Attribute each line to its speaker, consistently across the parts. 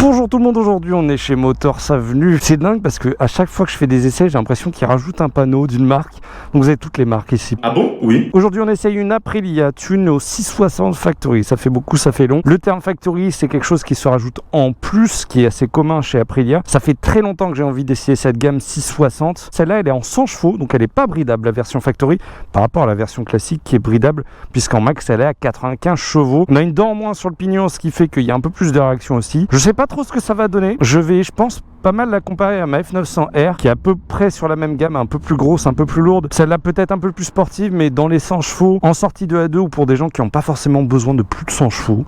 Speaker 1: Bonjour tout le monde, aujourd'hui on est chez Motors Avenue. C'est dingue parce que à chaque fois que je fais des essais, j'ai l'impression qu'ils rajoutent un panneau d'une marque. Donc vous avez toutes les marques ici.
Speaker 2: Ah bon? Oui.
Speaker 1: Aujourd'hui on essaye une Aprilia Tuno 660 Factory. Ça fait beaucoup, ça fait long. Le terme Factory, c'est quelque chose qui se rajoute en plus, qui est assez commun chez Aprilia. Ça fait très longtemps que j'ai envie d'essayer cette gamme 660. Celle-là, elle est en 100 chevaux, donc elle n'est pas bridable, la version Factory, par rapport à la version classique qui est bridable, puisqu'en max elle est à 95 chevaux. On a une dent en moins sur le pignon, ce qui fait qu'il y a un peu plus de réaction aussi. Je sais pas trop ce que ça va donner. Je pense, pas mal la comparer à ma F900R, qui est à peu près sur la même gamme, un peu plus grosse, un peu plus lourde. Celle-là peut-être un peu plus sportive, mais dans les 100 chevaux, en sortie 2 à 2 ou pour des gens qui n'ont pas forcément besoin de plus de 100 chevaux.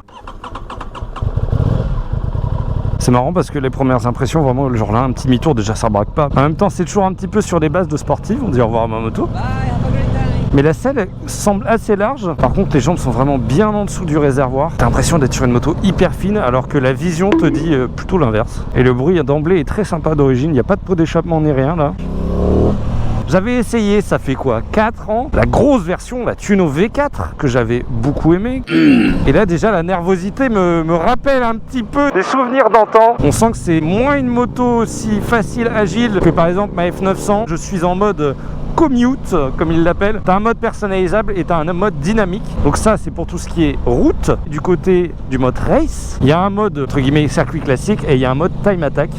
Speaker 1: C'est marrant parce que les premières impressions, vraiment, le genre là, un petit demi-tour, déjà ça braque pas. En même temps, c'est toujours un petit peu sur des bases de sportive. On dit au revoir à ma moto. Mais la selle semble assez large. Par contre, les jambes sont vraiment bien en dessous du réservoir. T'as l'impression d'être sur une moto hyper fine, alors que la vision te dit plutôt l'inverse. Et le bruit d'emblée est très sympa d'origine. Il n'y a pas de pot d'échappement ni rien là. J'avais essayé, ça fait quoi, 4 ans, la grosse version, la Tuno V4, que j'avais beaucoup aimé. Et là déjà la nervosité me rappelle un petit peu des souvenirs d'antan. On sent que c'est moins une moto aussi facile, agile que par exemple ma F900. Je suis en mode commute, comme ils l'appellent. T'as un mode personnalisable et t'as un mode dynamique. Donc ça, c'est pour tout ce qui est route. Du côté du mode race, il y a un mode, entre guillemets, circuit classique et il y a un mode time attack.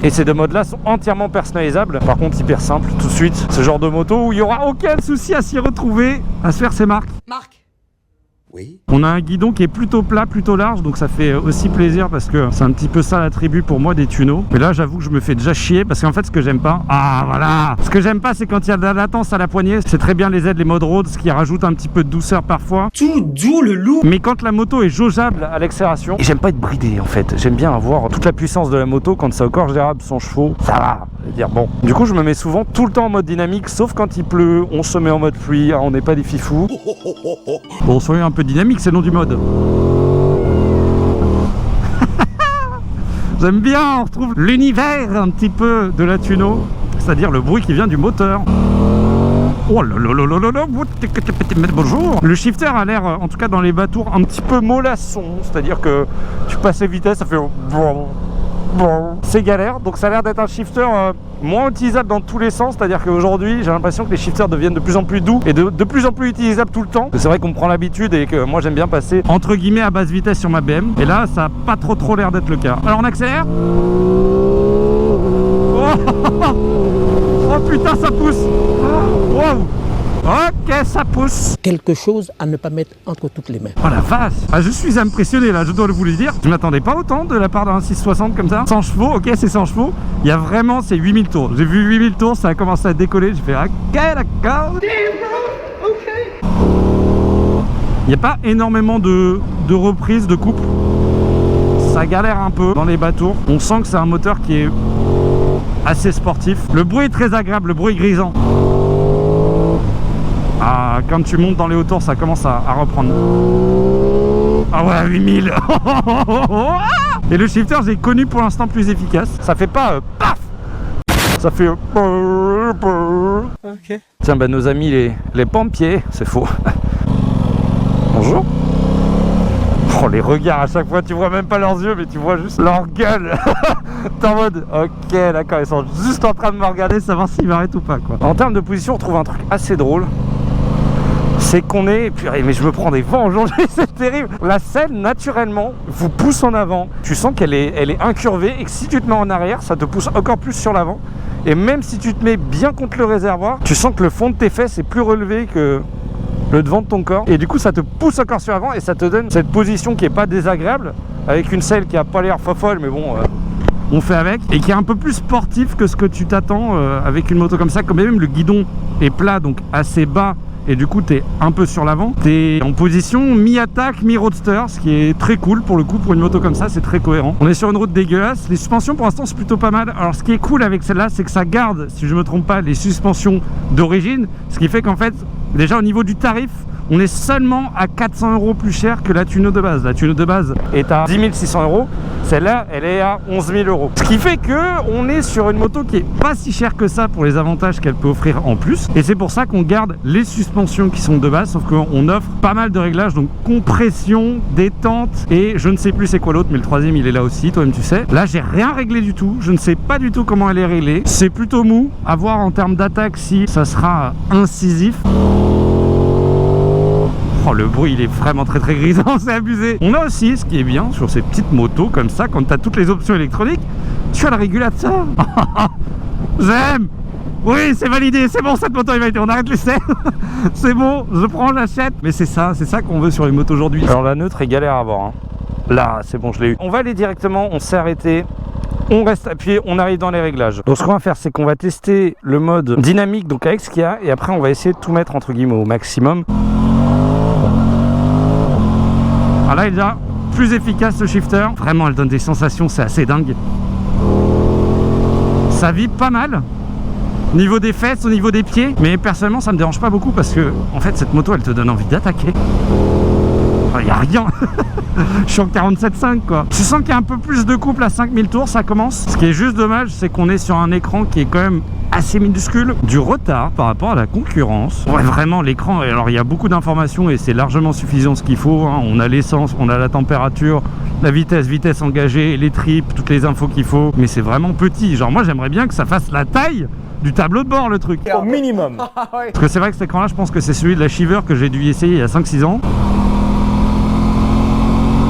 Speaker 1: Et ces deux modes-là sont entièrement personnalisables. Par contre, hyper simple, tout de suite. Ce genre de moto où il n'y aura aucun souci à s'y retrouver, à se faire ses marques. Oui. On a un guidon qui est plutôt plat, plutôt large, donc ça fait aussi plaisir parce que c'est un petit peu ça l'attribut pour moi des tunos. Mais là, j'avoue que je me fais déjà chier parce qu'en fait, ce que j'aime pas, ce que j'aime pas, c'est quand il y a de la latence à la poignée. C'est très bien les aides, les modes road, ce qui rajoute un petit peu de douceur parfois. Tout doux le loup. Mais quand la moto est jaugeable à l'accélération, et j'aime pas être bridé en fait. J'aime bien avoir toute la puissance de la moto quand c'est au corps gérable, 100 chevaux, ça va. Dire bon. Du coup, je me mets souvent tout le temps en mode dynamique, sauf quand il pleut, on se met en mode pluie, on n'est pas des fifous. Bon, soyez un peu dynamique, c'est le nom du mode. J'aime bien, on retrouve l'univers un petit peu de la Tuno, c'est-à-dire le bruit qui vient du moteur. Oh là là là là là, bonjour. Le shifter a l'air, en tout cas dans les bas-tours, un petit peu mollasson, c'est-à-dire que tu passes les vitesses, ça fait c'est galère, donc ça a l'air d'être un shifter moins utilisable dans tous les sens, c'est à dire qu'aujourd'hui j'ai l'impression que les shifters deviennent de plus en plus doux et de plus en plus utilisables tout le temps. C'est vrai qu'on prend l'habitude et que moi j'aime bien passer entre guillemets à basse vitesse sur ma BM, et là ça a pas trop l'air d'être le cas. Alors on accélère. Oh putain, ça pousse. Wow. Ok, ça pousse.
Speaker 3: Quelque chose à ne pas mettre entre toutes les mains.
Speaker 1: Oh la vache. Ah, je suis impressionné là, je dois vous le dire. Je m'attendais pas autant de la part d'un 660 comme ça. 100 chevaux, ok, c'est 100 chevaux. Il y a vraiment, c'est 8000 tours. J'ai vu 8000 tours, ça a commencé à décoller. J'ai fait, ok, d'accord. Il n'y a pas énormément de reprises, de coupes. Ça galère un peu dans les bas tours. On sent que c'est un moteur qui est assez sportif. Le bruit est très agréable, le bruit grisant. Ah, quand tu montes dans les hauteurs, ça commence à reprendre. Ah ouais, 8000. Et le shifter, j'ai connu pour l'instant plus efficace. Ça fait pas paf. Ça fait ok. Tiens, bah nos amis les pompiers, c'est faux. Bonjour. Oh, les regards à chaque fois, tu vois même pas leurs yeux, mais tu vois juste leur gueule. T'es en mode, ok, d'accord, ils sont juste en train de me regarder, savoir s'ils m'arrêtent ou pas, quoi. En termes de position, on trouve un truc assez drôle. C'est qu'on est... Purée, mais je me prends des vents aujourd'hui, c'est terrible. La selle, naturellement, vous pousse en avant. Tu sens qu'elle est incurvée et que si tu te mets en arrière, ça te pousse encore plus sur l'avant. Et même si tu te mets bien contre le réservoir, tu sens que le fond de tes fesses est plus relevé que le devant de ton corps. Et du coup, ça te pousse encore sur l'avant et ça te donne cette position qui est pas désagréable, avec une selle qui a pas l'air fofolle, mais bon... on fait avec, et qui est un peu plus sportif que ce que tu t'attends avec une moto comme ça. Comme même le guidon est plat, donc assez bas, et du coup tu es un peu sur l'avant, tu es en position mi-attaque, mi-roadster, ce qui est très cool pour le coup. Pour une moto comme ça, c'est très cohérent. On est sur une route dégueulasse, les suspensions pour l'instant c'est plutôt pas mal. Alors ce qui est cool avec celle-là, c'est que ça garde, si je me trompe pas, les suspensions d'origine, ce qui fait qu'en fait déjà au niveau du tarif, on est seulement à 400 € plus cher que la Tuno de base. La Tuno de base est à 10 600 €. Celle-là, elle est à 11 000 €. Ce qui fait que on est sur une moto qui est pas si chère que ça pour les avantages qu'elle peut offrir en plus. Et c'est pour ça qu'on garde les suspensions qui sont de base, sauf qu'on offre pas mal de réglages, donc compression, détente et je ne sais plus c'est quoi l'autre, mais le troisième il est là aussi, toi-même tu sais. Là, j'ai rien réglé du tout. Je ne sais pas du tout comment elle est réglée. C'est plutôt mou. À voir en termes d'attaque si ça sera incisif. Oh, le bruit il est vraiment très grisant, c'est abusé. On a aussi, ce qui est bien sur ces petites motos comme ça, quand tu as toutes les options électroniques, tu as le régulateur. J'aime. Oui, c'est validé, c'est bon, cette moto est validée, on arrête l'essai. C'est bon, je prends, j'achète. Mais c'est ça qu'on veut sur les motos aujourd'hui. Alors la neutre est galère à avoir, hein. Là, c'est bon, je l'ai eu. On va aller directement, on s'est arrêté. On reste appuyé, on arrive dans les réglages. Donc ce qu'on va faire, c'est qu'on va tester le mode dynamique, donc avec ce qu'il y a, et après on va essayer de tout mettre entre guillemets au maximum. Alors là, il est déjà plus efficace ce shifter. Vraiment, elle donne des sensations, c'est assez dingue. Ça vibre pas mal. Au niveau des fesses, au niveau des pieds. Mais personnellement, ça me dérange pas beaucoup parce que, en fait, cette moto, elle te donne envie d'attaquer. Il n'y a rien. Je suis en 47.5 quoi. Je sens qu'il y a un peu plus de couple à 5000 tours, ça commence. Ce qui est juste dommage, c'est qu'on est sur un écran qui est quand même assez minuscule. Du retard par rapport à la concurrence. Ouais, vraiment, l'écran, alors il y a beaucoup d'informations et c'est largement suffisant ce qu'il faut, hein. On a l'essence, on a la température, la vitesse engagée, les tripes, toutes les infos qu'il faut. Mais c'est vraiment petit. Genre moi, j'aimerais bien que ça fasse la taille du tableau de bord le truc.
Speaker 3: Au minimum.
Speaker 1: Parce que c'est vrai que cet écran là, je pense que c'est celui de la Shiver que j'ai dû essayer il y a 5-6 ans.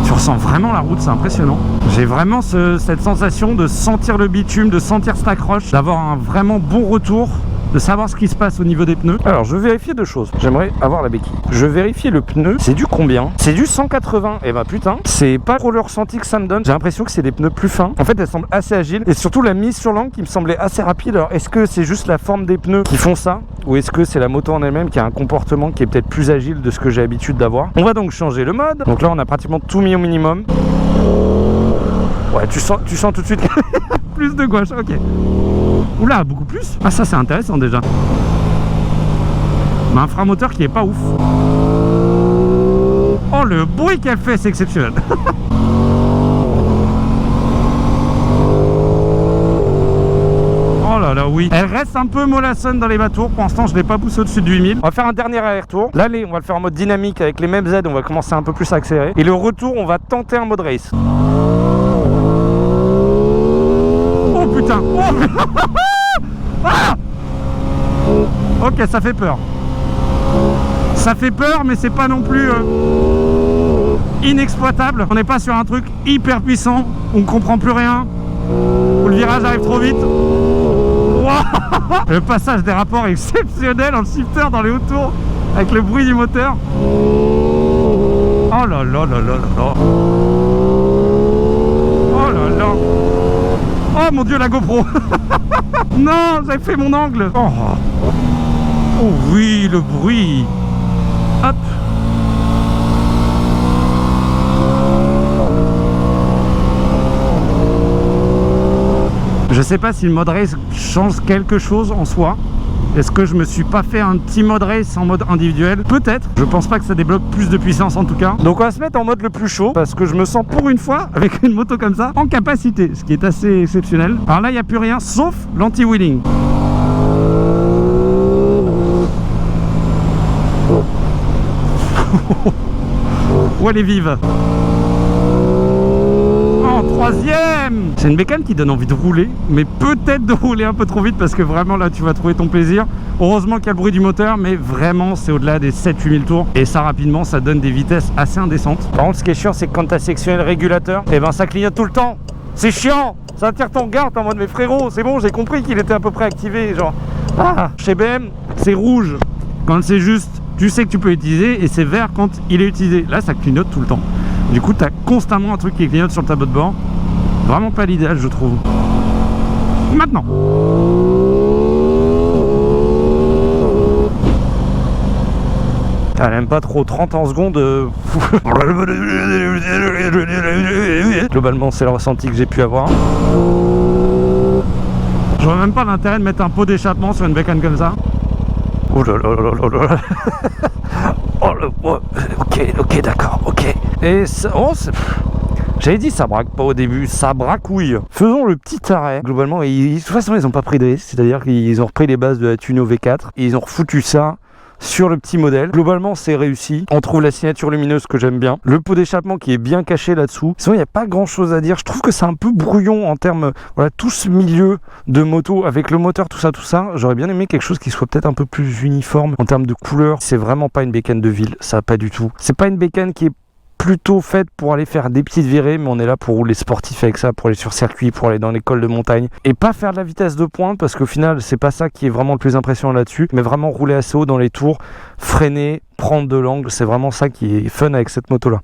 Speaker 1: Tu ressens vraiment la route, c'est impressionnant. J'ai vraiment cette sensation de sentir le bitume, de sentir cette accroche, d'avoir un vraiment bon retour, de savoir ce qui se passe au niveau des pneus. Alors je vais vérifier deux choses. J'aimerais avoir la béquille. Je vais vérifier le pneu. C'est du combien? C'est du 180. Et bah putain, c'est pas trop le ressenti que ça me donne. J'ai l'impression que c'est des pneus plus fins. En fait, elles semblent assez agiles. Et surtout la mise sur l'angle qui me semblait assez rapide. Alors est-ce que c'est juste la forme des pneus qui font ça? Ou est-ce que c'est la moto en elle-même qui a un comportement qui est peut-être plus agile de ce que j'ai l'habitude d'avoir? On va donc changer le mode. Donc là, on a pratiquement tout mis au minimum. Ouais, tu sens tout de suite plus de gauche, ok. Oula, beaucoup plus. Ah, ça c'est intéressant déjà. Mais un frein moteur qui est pas ouf. Oh, le bruit qu'elle fait, c'est exceptionnel. Oh là là, oui. Elle reste un peu mollassonne dans les bas-tours. Pour l'instant, je l'ai pas poussé au-dessus de 8000. On va faire un dernier aller-retour. L'aller, on va le faire en mode dynamique avec les mêmes aides. On va commencer un peu plus à accélérer. Et le retour, on va tenter un mode race. Oh putain. Oh. Ah. Ok, ça fait peur. Ça fait peur, mais c'est pas non plus inexploitable. On n'est pas sur un truc hyper puissant. On ne comprend plus rien. Où le virage arrive trop vite. Wow. Le passage des rapports est exceptionnel en shifter dans les hauts tours avec le bruit du moteur. Oh là là là là là. Oh là là. Oh mon dieu, la GoPro. Non, j'avais fait mon angle. Oh. Oh oui, le bruit. Hop. Je sais pas si le mode race change quelque chose en soi. Est-ce que je me suis pas fait un petit mode race en mode individuel? Peut-être. Je pense pas que ça débloque plus de puissance en tout cas. Donc on va se mettre en mode le plus chaud parce que je me sens pour une fois avec une moto comme ça en capacité, ce qui est assez exceptionnel. Alors là il n'y a plus rien sauf l'anti-wheeling. Oh elle est vive. Troisième. C'est une bécane qui donne envie de rouler, mais peut-être de rouler un peu trop vite parce que vraiment là tu vas trouver ton plaisir. Heureusement qu'il y a le bruit du moteur, mais vraiment c'est au-delà des 7-8 000 tours et ça rapidement ça donne des vitesses assez indécentes. Par contre ce qui est chiant c'est que quand tu as sectionné le régulateur, et ben ça clignote tout le temps. C'est chiant, ça attire ton regard, t'es en mode mais frérot c'est bon, j'ai compris qu'il était à peu près activé. Genre chez BM c'est rouge quand c'est juste, tu sais que tu peux l'utiliser, et c'est vert quand il est utilisé. Là ça clignote tout le temps. Du coup, tu as constamment un truc qui clignote sur le tableau de bord. Vraiment pas l'idéal, je trouve. Maintenant. Elle aime pas trop 30 en seconde. Globalement, c'est le ressenti que j'ai pu avoir. Je vois même pas l'intérêt de mettre un pot d'échappement sur une bécane comme ça. Oh là là là là là. Oh ok, d'accord, ok. Et ça, j'avais dit ça braque pas au début, ça bracouille. Faisons le petit arrêt. Globalement, de toute façon, ils ont pas pris de risque, c'est-à-dire qu'ils ont repris les bases de la Tuno V4 et ils ont refoutu ça sur le petit modèle. Globalement, c'est réussi. On trouve la signature lumineuse que j'aime bien. Le pot d'échappement qui est bien caché là-dessous. Sinon, il n'y a pas grand-chose à dire. Je trouve que c'est un peu brouillon en termes... Voilà, tout ce milieu de moto avec le moteur, tout ça. J'aurais bien aimé quelque chose qui soit peut-être un peu plus uniforme en termes de couleur. C'est vraiment pas une bécane de ville. Ça, pas du tout. C'est pas une bécane qui est plutôt faite pour aller faire des petites virées, mais on est là pour rouler sportif avec ça, pour aller sur circuit, pour aller dans les cols de montagne et pas faire de la vitesse de pointe, parce qu'au final c'est pas ça qui est vraiment le plus impressionnant là-dessus, mais vraiment rouler assez haut dans les tours, freiner, prendre de l'angle, c'est vraiment ça qui est fun avec cette moto là.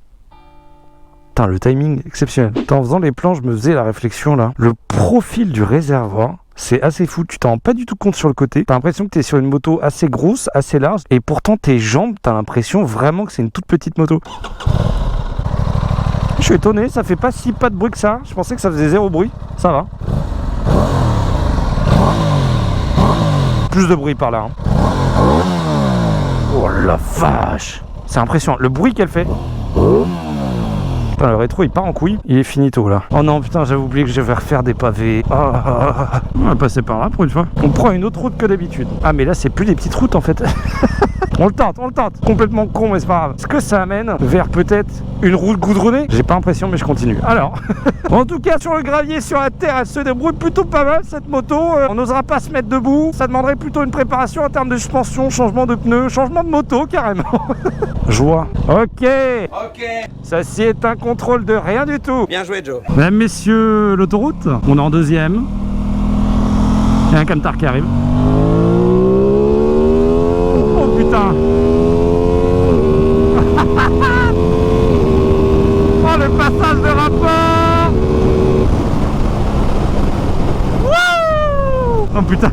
Speaker 1: Putain, le timing exceptionnel. En faisant les plans, je me faisais la réflexion là, le profil du réservoir, c'est assez fou, tu t'en rends pas du tout compte sur le côté. T'as l'impression que t'es sur une moto assez grosse, assez large, et pourtant tes jambes, t'as l'impression vraiment que c'est une toute petite moto. Je suis étonné, ça fait pas de bruit que ça. Je pensais que ça faisait zéro bruit. Ça va. Plus de bruit par là. Oh la vache. C'est impressionnant. Le bruit qu'elle fait. Putain, le rétro il part en couille. Il est finito là. Oh non, putain, j'avais oublié que je vais refaire des pavés. On va passer par là pour une fois. On prend une autre route que d'habitude. Ah, mais là, c'est plus des petites routes en fait. On le tente. Complètement con, mais c'est pas grave. Est-ce que ça amène vers peut-être une route goudronnée? J'ai pas l'impression, mais je continue. Alors, en tout cas, sur le gravier, sur la terre, elle se débrouille plutôt pas mal cette moto. On n'osera pas se mettre debout. Ça demanderait plutôt une préparation en termes de suspension, changement de pneus, changement de moto carrément. Joie. Ok. Ceci est un contrôle de rien du tout.
Speaker 2: Bien joué, Joe.
Speaker 1: Mesdames, messieurs, l'autoroute. On est en deuxième. Il y a un camtar qui arrive. Oh putain. Oh, le passage de rapport. Wouh. Oh putain.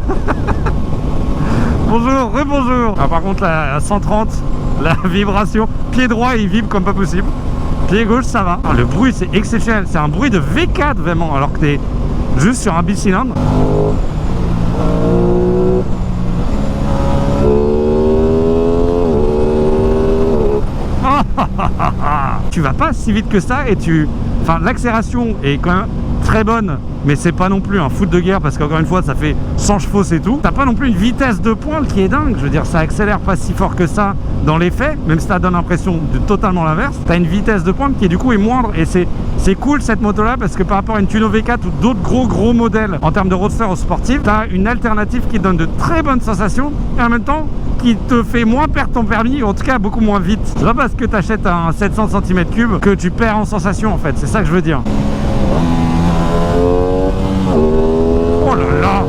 Speaker 1: Bonjour, rebonjour. Ah, par contre, la 130, la vibration, pied droit il vibre comme pas possible. Pied gauche ça va. Ah, le bruit c'est exceptionnel, c'est un bruit de V4 vraiment, alors que t'es juste sur un bicylindre. Tu vas pas si vite que ça et enfin l'accélération est quand même très bonne, mais c'est pas non plus un foot de guerre parce qu'encore une fois ça fait 100 chevaux c'est tout. T'as pas non plus une vitesse de pointe qui est dingue, je veux dire ça accélère pas si fort que ça dans les faits, même si ça donne l'impression de totalement l'inverse. T'as une vitesse de pointe qui du coup est moindre et c'est cool cette moto là parce que par rapport à une Tuno V4 ou d'autres gros modèles en termes de roadster ou sportif, t'as une alternative qui donne de très bonnes sensations et en même temps qui te fait moins perdre ton permis, ou en tout cas beaucoup moins vite. C'est pas parce que tu achètes un 700 cm3 que tu perds en sensation en fait, c'est ça que je veux dire. Oh là là.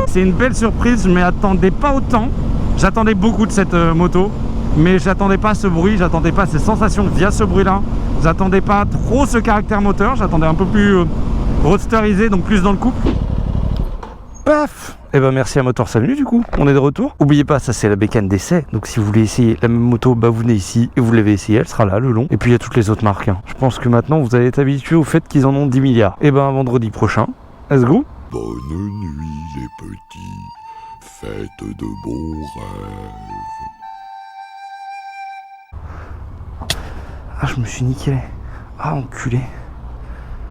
Speaker 1: C'est une belle surprise, je ne m'y attendais pas autant. J'attendais beaucoup de cette moto, mais j'attendais pas ce bruit, j'attendais pas ces sensations via ce bruit là, j'attendais pas trop ce caractère moteur, j'attendais un peu plus roadsterisé, donc plus dans le couple. Paf. Et ben merci à Motor Salut du coup, on est de retour. N'oubliez pas, ça c'est la bécane d'essai, donc si vous voulez essayer la même moto, bah vous venez ici et vous l'avez essayé, elle sera là le long. Et puis il y a toutes les autres marques, hein. Je pense que maintenant vous allez être habitué au fait qu'ils en ont 10 milliards. Et ben à vendredi prochain, let's go.
Speaker 4: Bonne nuit les petits, faites de bons rêves.
Speaker 1: Ah je me suis niqué. Ah enculé.